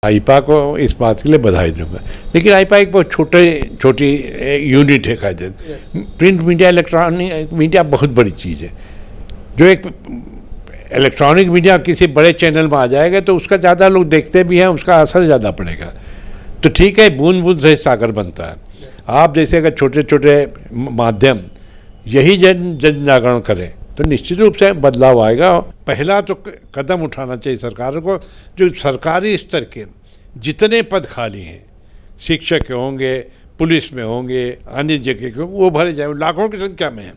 आईपा को इस बात के लिए बधाई दूंगा, लेकिन आईपा एक बहुत छोटी यूनिट है कायदे। प्रिंट मीडिया, इलेक्ट्रॉनिक मीडिया बहुत बड़ी चीज़ है। जो एक इलेक्ट्रॉनिक मीडिया किसी बड़े चैनल में आ जाएगा तो उसका ज़्यादा लोग देखते भी हैं, उसका असर ज़्यादा पड़ेगा। तो ठीक है, बूंद बूंद से सागर बनता है। आप जैसे अगर छोटे छोटे माध्यम यही जन जागरण करें तो निश्चित रूप से बदलाव आएगा। पहला तो कदम उठाना चाहिए सरकार को, जो सरकारी स्तर के जितने पद खाली हैं, शिक्षक के होंगे, पुलिस में होंगे, अन्य जगह के, वो भरे जाए, लाखों की संख्या में है।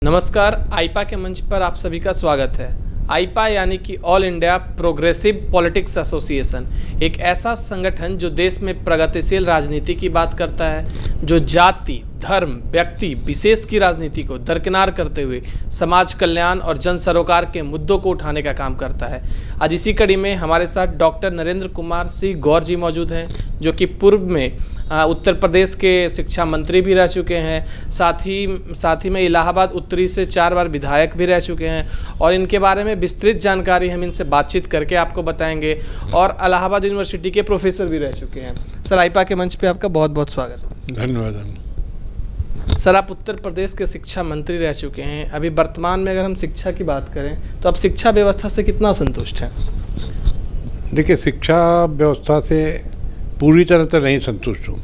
नमस्कार, आईपा के मंच पर आप सभी का स्वागत है। आईपा यानी कि all India progressive politics association एक ऐसा संगठन जो देश में प्रगतिशील राजनीति की बात करता है, जो जाति, धर्म, व्यक्ति विशेष की राजनीति को दरकिनार करते हुए समाज कल्याण और जन सरोकार के मुद्दों को उठाने का काम करता है। आज इसी कड़ी में हमारे साथ डॉक्टर नरेंद्र कुमार सिंह गौर जी मौजूद हैं, जो कि पूर्व में उत्तर प्रदेश के शिक्षा मंत्री भी रह चुके हैं। साथ ही में इलाहाबाद उत्तरी से 4 बार विधायक भी रह चुके हैं और इनके बारे में विस्तृत जानकारी हम इनसे बातचीत करके आपको बताएंगे। और इलाहाबाद यूनिवर्सिटी के प्रोफेसर भी रह चुके हैं। सर, आईपा के मंच पे आपका बहुत बहुत स्वागत। धन्यवाद। सर, आप उत्तर प्रदेश के शिक्षा मंत्री रह चुके हैं। अभी वर्तमान में अगर हम शिक्षा की बात करें तो आप शिक्षा व्यवस्था से कितना संतुष्ट हैं? देखिए, शिक्षा व्यवस्था से पूरी तरह तो नहीं संतुष्ट हूँ।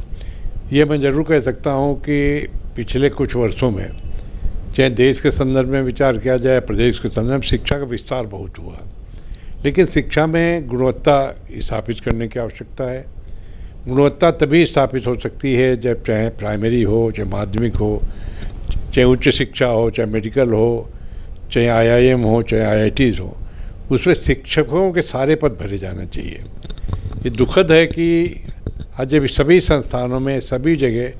ये मैं ज़रूर कह सकता हूँ कि पिछले कुछ वर्षों में, चाहे देश के संदर्भ में विचार किया जाए, प्रदेश के संदर्भ में, शिक्षा का विस्तार बहुत हुआ। लेकिन शिक्षा में गुणवत्ता स्थापित करने की आवश्यकता है। गुणवत्ता तभी स्थापित हो सकती है जब चाहे प्राइमरी हो, चाहे माध्यमिक हो, चाहे उच्च शिक्षा हो, चाहे मेडिकल हो, चाहे IIM हो, चाहे IITs हो, उसमें शिक्षकों के सारे पद भरे जाना चाहिए। ये दुखद है कि आज जब सभी संस्थानों में, सभी जगह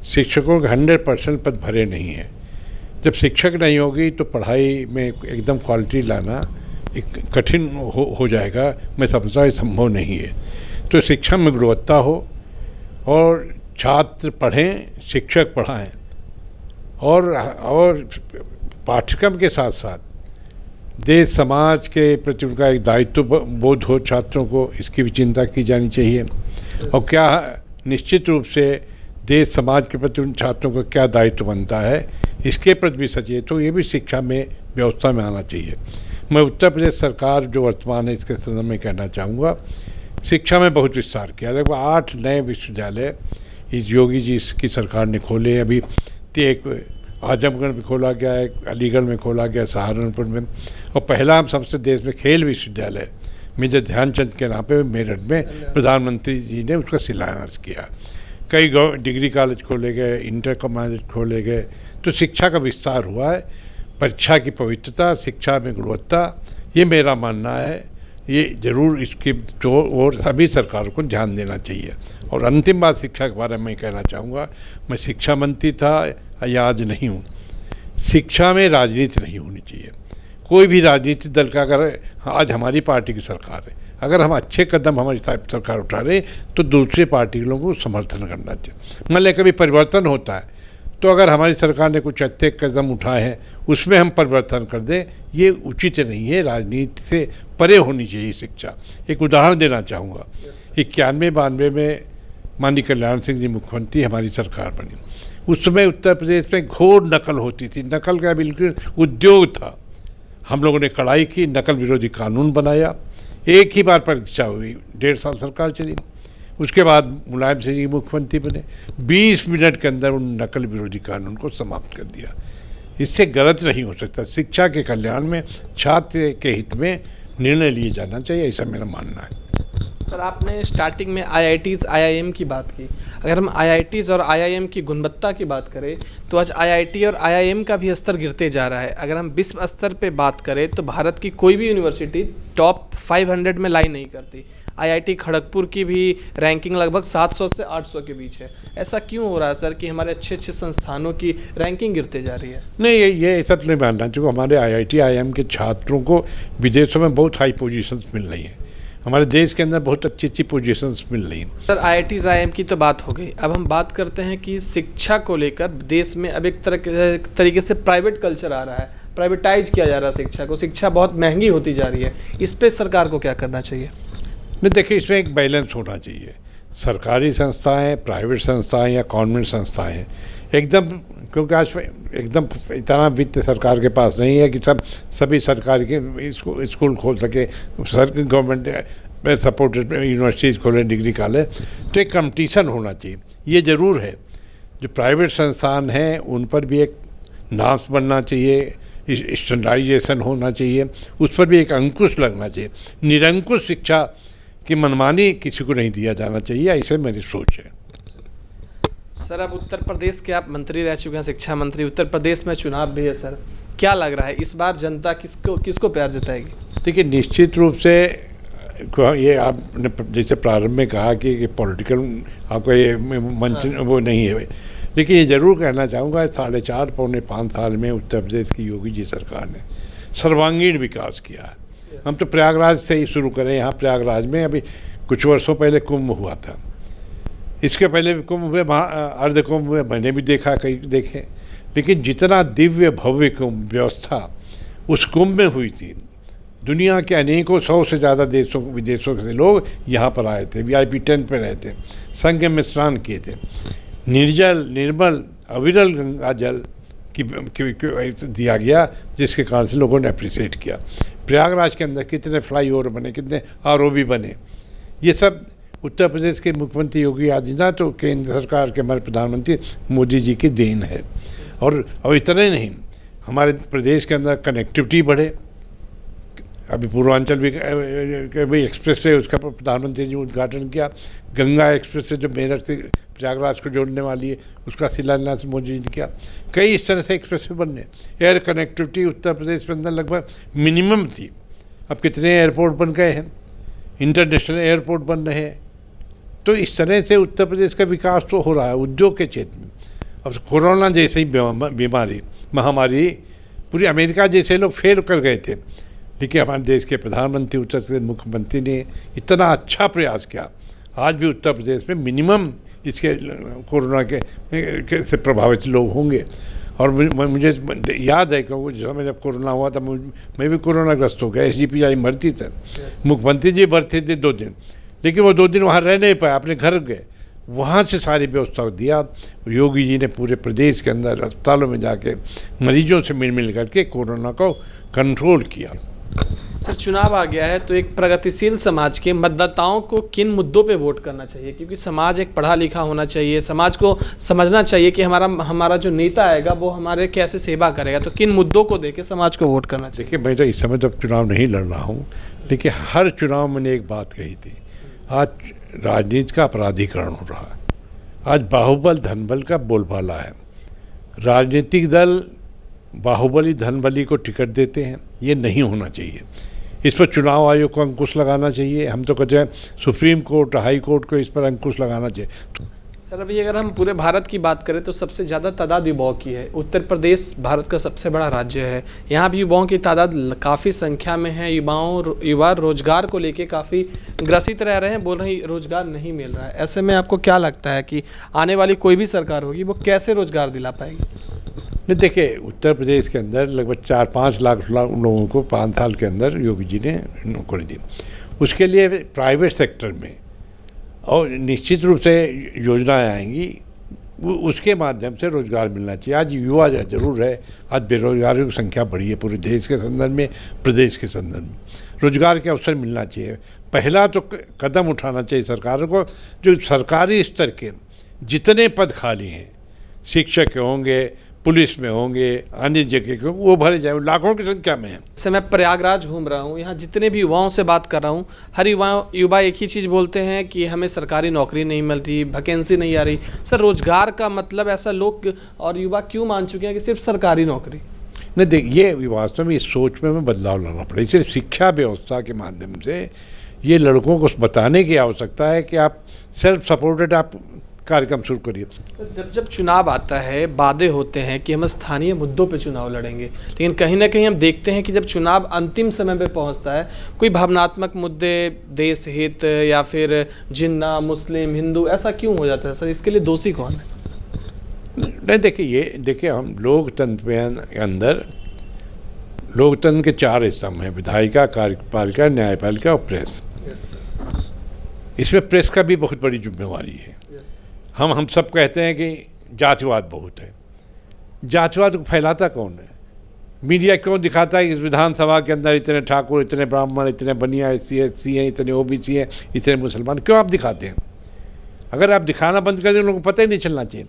शिक्षकों के 100% पद भरे नहीं हैं। जब शिक्षक नहीं होगी तो पढ़ाई में एकदम क्वालिटी लाना एक कठिन हो जाएगा। मैं समझता हूँ संभव नहीं है। तो शिक्षा में गुणवत्ता हो और छात्र पढ़ें, शिक्षक पढ़ाएं, और पाठ्यक्रम के साथ साथ देश समाज के प्रति उनका एक दायित्व बोध हो छात्रों को, इसकी भी चिंता की जानी चाहिए। और क्या निश्चित रूप से देश समाज के प्रति उन छात्रों का क्या दायित्व बनता है, इसके प्रति भी सचेत हो, ये भी शिक्षा में व्यवस्था में आना चाहिए। मैं उत्तर प्रदेश सरकार जो वर्तमान है इसके संदर्भ में कहना चाहूँगा, शिक्षा में बहुत विस्तार किया। लगभग 8 नए विश्वविद्यालय इस योगी जी की सरकार ने खोले। अभी एक आजमगढ़ में खोला गया है, अलीगढ़ में खोला गया, सहारनपुर में, और पहला हम सबसे देश में खेल विश्वविद्यालय मेजर ध्यानचंद के नाम पे मेरठ में प्रधानमंत्री जी ने उसका शिलान्यास किया। कई डिग्री कॉलेज खोले गए, इंटर कॉलेज खोले गए। तो शिक्षा का विस्तार हुआ है। परीक्षा की पवित्रता, शिक्षा में गुणवत्ता, ये मेरा मानना है। ये जरूर इसकी तो और सभी सरकारों को ध्यान देना चाहिए। और अंतिम बात शिक्षा के बारे में मैं कहना चाहूँगा, मैं शिक्षा मंत्री था या आज नहीं हूँ, शिक्षा में राजनीति नहीं होनी चाहिए। कोई भी राजनीतिक दल का, अगर आज हमारी पार्टी की सरकार है, अगर हम अच्छे कदम हमारी सरकार उठा रहे तो दूसरी पार्टी के लोगों को समर्थन करना चाहिए। मान लें कभी परिवर्तन होता है तो अगर हमारी सरकार ने कुछ अच्छे कदम उठाए हैं उसमें हम परिवर्तन कर दें, ये उचित नहीं है। राजनीति से परे होनी चाहिए शिक्षा। एक उदाहरण देना चाहूँगा, 91-92 में माननीय कल्याण सिंह जी मुख्यमंत्री, हमारी सरकार बनी। उस समय उत्तर प्रदेश में घोर नकल होती थी। नकल का बिल्कुल उद्योग था। हम लोगों ने कड़ाई की, नकल विरोधी कानून बनाया। एक ही बार परीक्षा हुई, 1.5 साल सरकार चली। उसके बाद मुलायम सिंह जी मुख्यमंत्री बने। 20 मिनट के अंदर उन नकल विरोधी कानून को समाप्त कर दिया। इससे गलत नहीं हो सकता। शिक्षा के कल्याण में, छात्र के हित में निर्णय लिए जाना चाहिए, ऐसा मेरा मानना है। सर, आपने स्टार्टिंग में IITs, IIM की बात की। अगर हम IITs और IIM की गुणवत्ता की बात करें तो आज IIT और IIM का भी स्तर गिरते जा रहा है। अगर हम विश्व स्तर पे बात करें तो भारत की कोई भी यूनिवर्सिटी टॉप 500 में लाई नहीं करती। IIT खड़गपुर की भी रैंकिंग लगभग 700 से 800 के बीच है। ऐसा क्यों हो रहा है सर कि हमारे अच्छे अच्छे संस्थानों की रैंकिंग गिरते जा रही है? नहीं, ये ऐसा तो नहीं मानना, क्योंकि हमारे IIT, IIM के छात्रों को विदेशों में बहुत हाई पोजीशंस मिल रही हैं। हमारे देश के अंदर बहुत अच्छी अच्छी पोजीशंस मिल रही हैं। सर, IITs, IIM की तो बात हो गई। अब हम बात करते हैं कि शिक्षा को लेकर देश में अब एक तरीके से प्राइवेट कल्चर आ रहा है, प्राइवेटाइज किया जा रहा है शिक्षा को। शिक्षा बहुत महंगी होती जा रही है। इस पर सरकार को क्या करना चाहिए? नहीं, देखिए इसमें एक बैलेंस होना चाहिए। सरकारी संस्थाएं, प्राइवेट संस्थाएं या कॉन्वेंट संस्थाएं एकदम, क्योंकि आज एकदम इतना वित्त सरकार के पास नहीं है कि सभी सरकार के स्कूल खोल सके, गवर्नमेंट सपोर्टेड यूनिवर्सिटीज़ खोलें, डिग्री कॉलेज, तो एक कंपटीशन होना चाहिए। ये ज़रूर है, जो प्राइवेट संस्थान हैं उन पर भी एक नॉर्म्स बनना चाहिए, स्टैंडर्डाइजेशन होना चाहिए, उस पर भी एक अंकुश लगना चाहिए। निरंकुश शिक्षा की मनमानी किसी को नहीं दिया जाना चाहिए, ऐसे मेरी सोच है। सर, अब उत्तर प्रदेश के आप मंत्री रह चुके हैं, शिक्षा मंत्री। उत्तर प्रदेश में चुनाव भी है सर, क्या लग रहा है इस बार जनता किसको प्यार जताएगी? देखिए, निश्चित रूप से ये आपने जैसे प्रारंभ में कहा कि पॉलिटिकल आपका ये मंच वो नहीं है, लेकिन ये ज़रूर कहना चाहूँगा 4.5 पौने 5 साल में उत्तर प्रदेश की योगी जी सरकार ने सर्वांगीण विकास किया है। हम तो प्रयागराज से ही शुरू करें। यहाँ प्रयागराज में अभी कुछ वर्षों पहले कुंभ हुआ था, इसके पहले भी कुंभ हुए, अर्ध कुंभ हुए, मैंने भी देखा, कई देखे, लेकिन जितना दिव्य भव्य कुंभ व्यवस्था उस कुंभ में हुई थी, दुनिया के अनेकों 100 से ज़्यादा देशों विदेशों से लोग यहाँ पर आए थे, VIP टेंट पर रहे थे, संगम में स्नान किए थे, निर्जल निर्मल अविरल गंगा जल की दिया गया, जिसके कारण से लोगों ने अप्रिशिएट किया। प्रयागराज के अंदर कितने फ्लाईओवर बने, कितने ROB बने, ये सब उत्तर प्रदेश के मुख्यमंत्री योगी आदित्यनाथ तो केंद्र सरकार के हमारे प्रधानमंत्री मोदी जी की देन है। और इतना ही नहीं, हमारे प्रदेश के अंदर कनेक्टिविटी बढ़े। अभी पूर्वांचल भी एक्सप्रेस वे, उसका प्रधानमंत्री जी उद्घाटन किया। गंगा एक्सप्रेस वे जो मेरठ से प्रयागराज को जोड़ने वाली है, उसका शिलान्यास मोदी जी ने किया। कई इस तरह से एक्सप्रेस वे बनने। एयर कनेक्टिविटी उत्तर प्रदेश में अंदर लगभग मिनिमम थी, अब कितने एयरपोर्ट बन गए हैं, इंटरनेशनल एयरपोर्ट बन रहे हैं। तो इस तरह से उत्तर प्रदेश का विकास तो हो रहा है उद्योग के क्षेत्र में। अब कोरोना जैसे ही बीमारी महामारी, पूरी अमेरिका जैसे लोग फेल कर गए थे, लेकिन हमारे देश के प्रधानमंत्री, उत्तर प्रदेश मुख्यमंत्री ने इतना अच्छा प्रयास किया। आज भी उत्तर प्रदेश में मिनिमम इसके कोरोना के से प्रभावित लोग होंगे। और मुझे याद है क्योंकि जिस समय जब कोरोना हुआ था मैं भी कोरोनाग्रस्त हो गया। SGP आई मरती थे, मुख्यमंत्री जी मरते थे 2 दिन, लेकिन वो 2 दिन वहाँ रह नहीं पाए, अपने घर गए, वहाँ से सारी व्यवस्था दिया। योगी जी ने पूरे प्रदेश के अंदर अस्पतालों में जाके मरीजों से मिल करके कोरोना को कंट्रोल किया। सर, चुनाव आ गया है तो एक प्रगतिशील समाज के मतदाताओं को किन मुद्दों पे वोट करना चाहिए? क्योंकि समाज एक पढ़ा लिखा होना चाहिए, समाज को समझना चाहिए कि हमारा जो नेता आएगा वो हमारे कैसे सेवा करेगा, तो किन मुद्दों को देके समाज को वोट करना चाहिए? देखिए, मैं तो इस समय तक चुनाव नहीं लड़ रहा हूँ, लेकिन हर चुनाव मैंने एक बात कही थी, आज राजनीति का अपराधीकरण हो रहा है। आज बाहुबल धनबल का बोलबाला है। राजनीतिक दल बाहुबली धनबली को टिकट देते हैं, ये नहीं होना चाहिए। इस पर चुनाव आयोग को अंकुश लगाना चाहिए। हम तो कहते हैं सुप्रीम कोर्ट, हाई कोर्ट को इस पर अंकुश लगाना चाहिए। सर, अभी अगर हम पूरे भारत की बात करें तो सबसे ज़्यादा तादाद युवाओं की है। उत्तर प्रदेश भारत का सबसे बड़ा राज्य है, यहाँ भी युवाओं की तादाद काफ़ी संख्या में है। युवा रोजगार को लेके काफ़ी ग्रसित रह रहे हैं, बोल रहे हैं रोजगार नहीं मिल रहा है। ऐसे में आपको क्या लगता है कि आने वाली कोई भी सरकार होगी वो कैसे रोजगार दिला पाएगी? नहीं, देखिए, उत्तर प्रदेश के अंदर लगभग 4-5 लाख लोगों को 5 साल के अंदर योगी जी ने नौकरी दी। उसके लिए प्राइवेट सेक्टर में और निश्चित रूप से योजनाएं आएंगी, उसके माध्यम से रोज़गार मिलना चाहिए। आज युवा जरूर है, आज बेरोजगारों की संख्या बढ़ी है पूरे देश के संदर्भ में, प्रदेश के संदर्भ में रोजगार के अवसर मिलना चाहिए। पहला तो कदम उठाना चाहिए सरकारों को, जो सरकारी स्तर के जितने पद खाली हैं, शिक्षक के होंगे, पुलिस में होंगे, अन्य जगह के, वो भरे जाए, लाखों की संख्या में है। जैसे मैं प्रयागराज घूम रहा हूँ, यहाँ जितने भी युवाओं से बात कर रहा हूँ, हर युवा एक ही चीज़ बोलते हैं कि हमें सरकारी नौकरी नहीं मिल रही, वैकेंसी नहीं आ रही। सर, रोजगार का मतलब ऐसा लोग और युवा क्यों मान चुके हैं कि सिर्फ सरकारी नौकरी? नहीं, देख, ये वास्तव में इस सोच में हमें बदलाव लाना पड़ेगा। इसलिए शिक्षा व्यवस्था के माध्यम से ये लड़कों को बताने की आवश्यकता है कि आप सेल्फ सपोर्टेड आप कार्यक्रम शुरू करिए। जब चुनाव आता है, वादे होते हैं कि हम स्थानीय मुद्दों पे चुनाव लड़ेंगे, लेकिन कहीं ना कहीं हम देखते हैं कि जब चुनाव अंतिम समय पे पहुंचता है, कोई भावनात्मक मुद्दे, देश हित या फिर जिन्ना, मुस्लिम, हिंदू, ऐसा क्यों हो जाता है सर? इसके लिए दोषी कौन है? नहीं, देखिए हम लोकतंत्र के अंदर लोकतंत्र के 4 स्तंभ हैं: विधायिका, कार्यपालिका, न्यायपालिका और प्रेस। इसमें प्रेस का भी बहुत बड़ी जिम्मेवारी है। हम सब कहते हैं कि जातिवाद बहुत है, जातिवाद को फैलाता कौन है? मीडिया क्यों दिखाता है कि इस विधानसभा के अंदर इतने ठाकुर, इतने ब्राह्मण, इतने बनिया SC हैं, इतने OBC हैं, इतने मुसलमान? क्यों आप दिखाते हैं? अगर आप दिखाना बंद कर दें, लोगों को पता ही नहीं चलना चाहिए।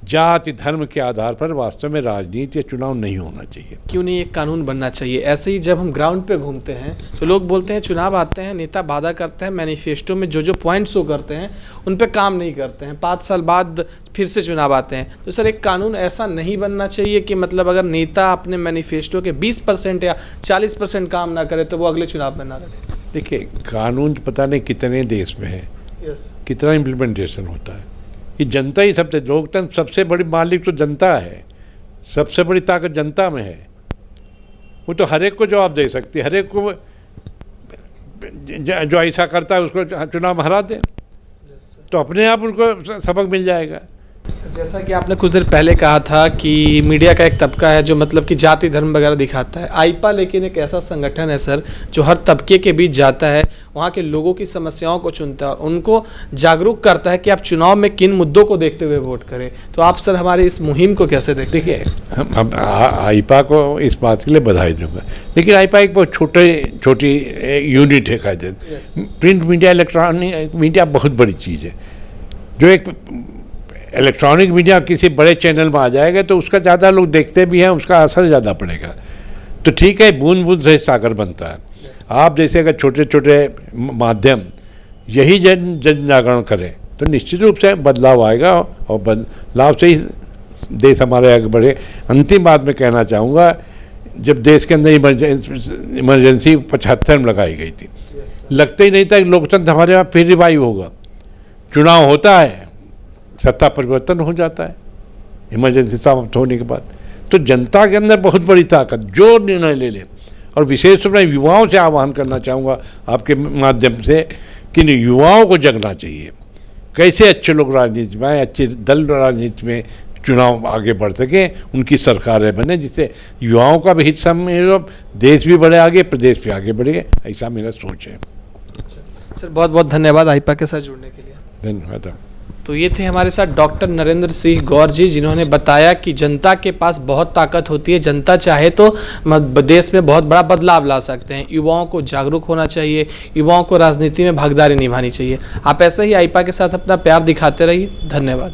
जाति धर्म के आधार पर वास्तव में राजनीति या चुनाव नहीं होना चाहिए। क्यों नहीं एक कानून बनना चाहिए? ऐसे ही जब हम ग्राउंड पे घूमते हैं तो लोग बोलते हैं चुनाव आते हैं, नेता वादा करते हैं, मैनिफेस्टो में जो पॉइंट शो करते हैं उन पे काम नहीं करते हैं, 5 साल बाद फिर से चुनाव आते हैं। तो सर एक कानून ऐसा नहीं बनना चाहिए कि मतलब अगर नेता अपने मैनिफेस्टो के 20% या 40% काम ना करे तो वो अगले चुनाव में ना लड़े? देखिए, कानून पता नहीं कितने देश में है, कितना इम्प्लीमेंटेशन होता है। ये जनता ही सबसे, लोकतंत्र सबसे बड़ी मालिक तो जनता है, सबसे बड़ी ताकत जनता में है। वो तो हर एक को जवाब दे सकती है, हर एक को जो ऐसा करता है उसको चुनाव में हरा दे, तो अपने आप उनको सबक मिल जाएगा। जैसा कि आपने कुछ देर पहले कहा था कि मीडिया का एक तबका है जो मतलब कि जाति धर्म वगैरह दिखाता है। आईपा लेकिन एक ऐसा संगठन है सर जो हर तबके के बीच जाता है, वहाँ के लोगों की समस्याओं को चुनता है, उनको जागरूक करता है कि आप चुनाव में किन मुद्दों को देखते हुए वोट करें। तो आप सर हमारी इस मुहिम को कैसे देखते हैं? देखिए, हम आईपा को इस बात के लिए बधाई दूंगा, लेकिन आईपा एक बहुत छोटी यूनिट है कायदे। प्रिंट मीडिया, इलेक्ट्रॉनिक मीडिया बहुत बड़ी चीज़ है। जो एक इलेक्ट्रॉनिक मीडिया किसी बड़े चैनल में आ जाएगा तो उसका ज़्यादा लोग देखते भी हैं, उसका असर ज़्यादा पड़ेगा। तो ठीक है, बूंद बूंद से सागर बनता है। आप जैसे अगर छोटे छोटे माध्यम यही जन जागरण करें तो निश्चित रूप से बदलाव आएगा, और बदलाव से ही देश हमारे आगे बढ़े। अंतिम बात मैं कहना चाहूँगा, जब देश के अंदर इमरजेंसी 75 में लगाई गई थी, लगता ही नहीं था कि लोकतंत्र हमारे यहाँ फिर रिवाइव होगा। चुनाव होता है, सत्ता परिवर्तन हो जाता है इमरजेंसी समाप्त होने के बाद। तो जनता के अंदर बहुत बड़ी ताकत, जो निर्णय ले ले। और विशेष रूप से युवाओं से आह्वान करना चाहूँगा आपके माध्यम से कि युवाओं को जगना चाहिए। कैसे अच्छे लोग राजनीति में आए, अच्छे दल राजनीति में चुनाव आगे बढ़ सकें, उनकी सरकारें बने, जिससे युवाओं का भी हिस्सा में देश भी बढ़े आगे, प्रदेश भी आगे बढ़े। ऐसा मेरा सोच है। सर बहुत बहुत धन्यवाद आईपा के साथ जुड़ने के लिए। धन्यवाद। तो ये थे हमारे साथ डॉक्टर नरेंद्र सिंह गौर जी, जिन्होंने बताया कि जनता के पास बहुत ताकत होती है, जनता चाहे तो देश में बहुत बड़ा बदलाव ला सकते हैं। युवाओं को जागरूक होना चाहिए, युवाओं को राजनीति में भागीदारी निभानी चाहिए। आप ऐसे ही आईपा के साथ अपना प्यार दिखाते रहिए। धन्यवाद।